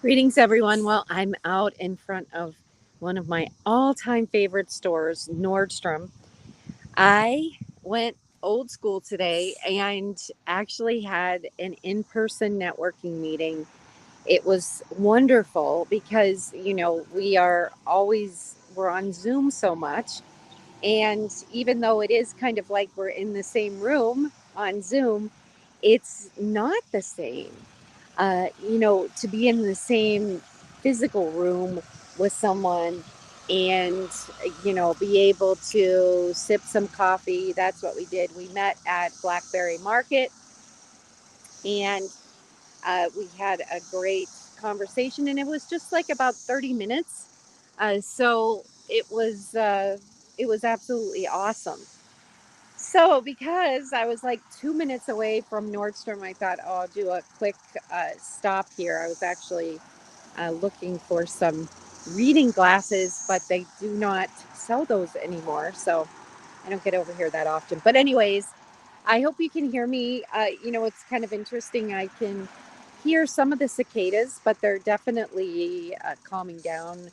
Greetings, everyone. Well, I'm out in front of one of my all time favorite stores, Nordstrom. I went old school today and actually had an in person networking meeting. It was wonderful because, we're on Zoom so much. And even though it is kind of like we're in the same room on Zoom, it's not the same. To be in the same physical room with someone and, be able to sip some coffee. That's what we did. We met at Blackberry Market and we had a great conversation, and it was just like about 30 minutes. So it was absolutely awesome. So, because I was like 2 minutes away from Nordstrom, I thought, oh, I'll do a quick stop here. I was actually looking for some reading glasses, but they do not sell those anymore. So, I don't get over here that often. But, anyways, I hope you can hear me. It's kind of interesting. I can hear some of the cicadas, but they're definitely calming down.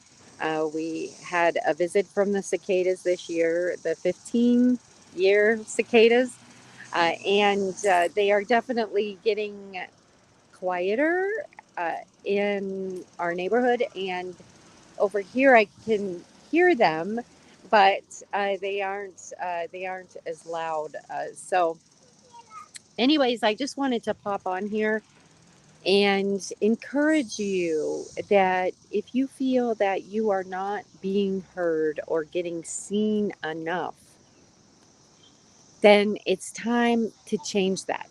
We had a visit from the cicadas this year, the 15-year cicadas, and they are definitely getting quieter in our neighborhood. And over here, I can hear them, but they aren't as loud. So, anyways, I just wanted to pop on here and encourage you that if you feel that you are not being heard or getting seen enough, then it's time to change that.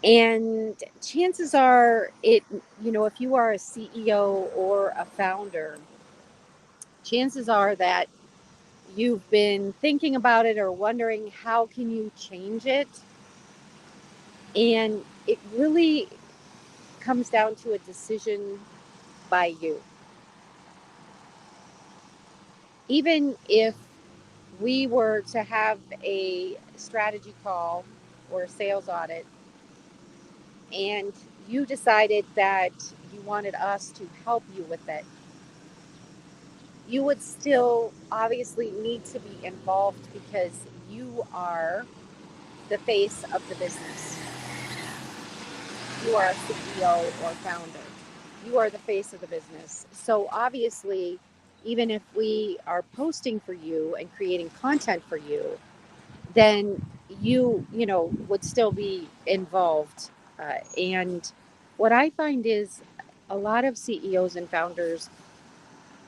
And chances are, if you are a CEO or a founder, chances are that you've been thinking about it or wondering how can you change it. And it really comes down to a decision by you. Even if we were to have a strategy call or a sales audit and you decided that you wanted us to help you with it, you would still obviously need to be involved because you are the face of the business. You are a CEO or founder. You are the face of the business. So obviously, even if we are posting for you and creating content for you, then you would still be involved. And what I find is a lot of CEOs and founders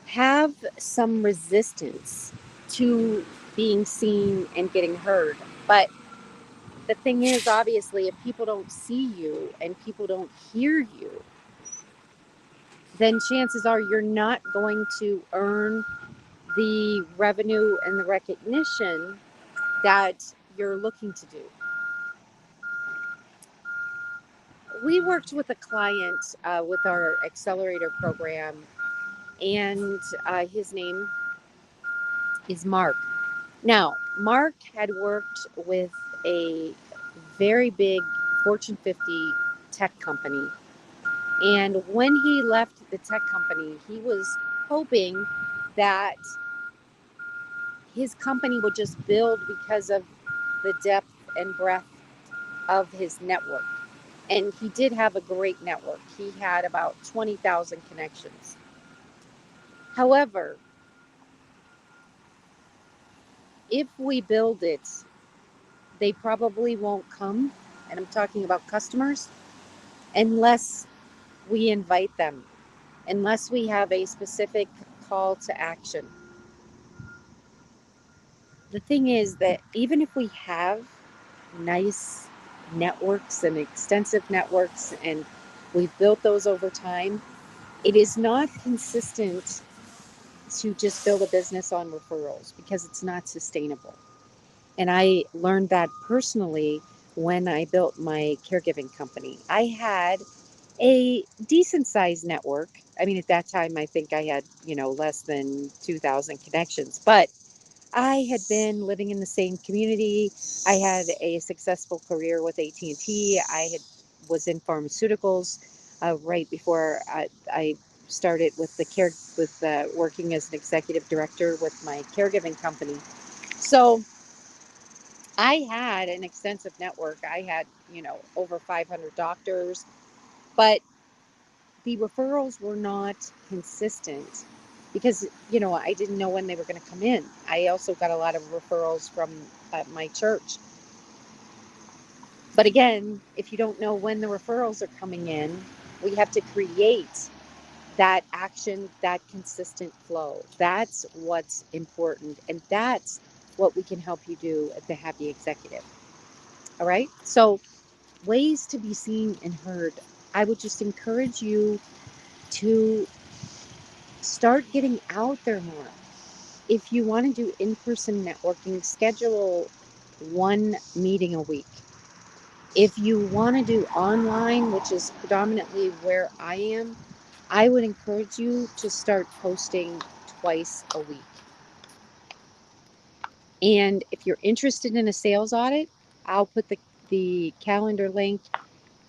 have some resistance to being seen and getting heard. But the thing is, obviously, if people don't see you and people don't hear you, then chances are you're not going to earn the revenue and the recognition that you're looking to do. We worked with a client with our accelerator program, and his name is Mark. Now, Mark had worked with a very big Fortune 50 tech company. And when he left the tech company, he was hoping that his company would just build because of the depth and breadth of his network. And he did have a great network. He had about 20,000 connections. However, if we build it, they probably won't come, and I'm talking about customers, unless we invite them, unless we have a specific call to action. The thing is that even if we have nice networks and extensive networks and we've built those over time, it is not consistent to just build a business on referrals because it's not sustainable. And I learned that personally when I built my caregiving company. I had a decent sized network. I mean, at that time, I think I had, less than 2,000 connections, but I had been living in the same community. I had a successful career with AT&T. I had was in pharmaceuticals. right before I started with working as an executive director with my caregiving company. So I had an extensive network. I had, over 500 doctors, but the referrals were not consistent because, I didn't know when they were going to come in. I also got a lot of referrals from my church. But again, if you don't know when the referrals are coming in, we have to create that action, that consistent flow. That's what's important. And that's what we can help you do at the Happy Executive. All right. So, ways to be seen and heard. I would just encourage you to start getting out there more. If you want to do in person networking, schedule one meeting a week. If you want to do online, which is predominantly where I am, I would encourage you to start posting twice a week. And if you're interested in a sales audit, I'll put the calendar link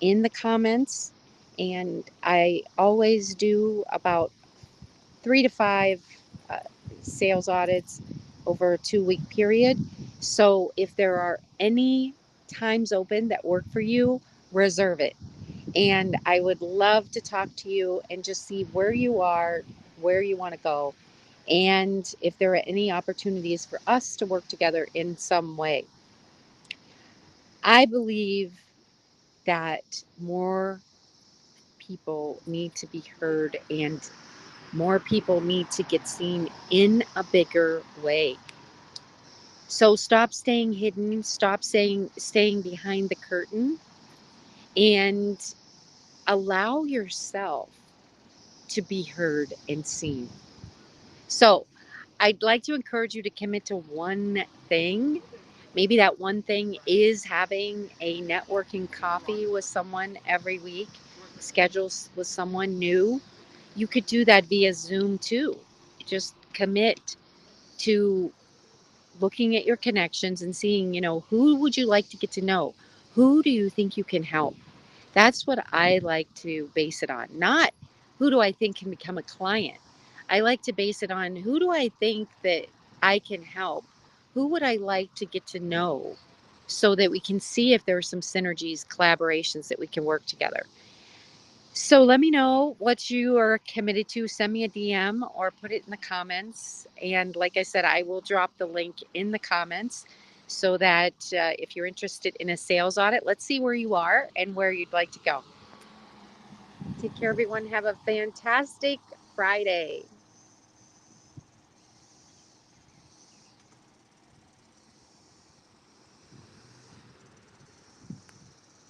in the comments. And I always do about 3 to 5 uh, sales audits over a 2 week period. So if there are any times open that work for you, reserve it. And I would love to talk to you and just see where you are, where you want to go, and if there are any opportunities for us to work together in some way. I believe that more people need to be heard and more people need to get seen in a bigger way. So stop staying hidden, stop staying behind the curtain, and allow yourself to be heard and seen. So I'd like to encourage you to commit to one thing. Maybe that one thing is having a networking coffee with someone every week, schedules with someone new. You could do that via Zoom too. Just commit to looking at your connections and seeing, who would you like to get to know? Who do you think you can help? That's what I like to base it on. Not who do I think can become a client. I like to base it on who do I think that I can help? Who would I like to get to know so that we can see if there are some synergies, collaborations that we can work together. So let me know what you are committed to. Send me a DM or put it in the comments. And like I said, I will drop the link in the comments so that if you're interested in a sales audit, let's see where you are and where you'd like to go. Take care, everyone. Have a fantastic Friday.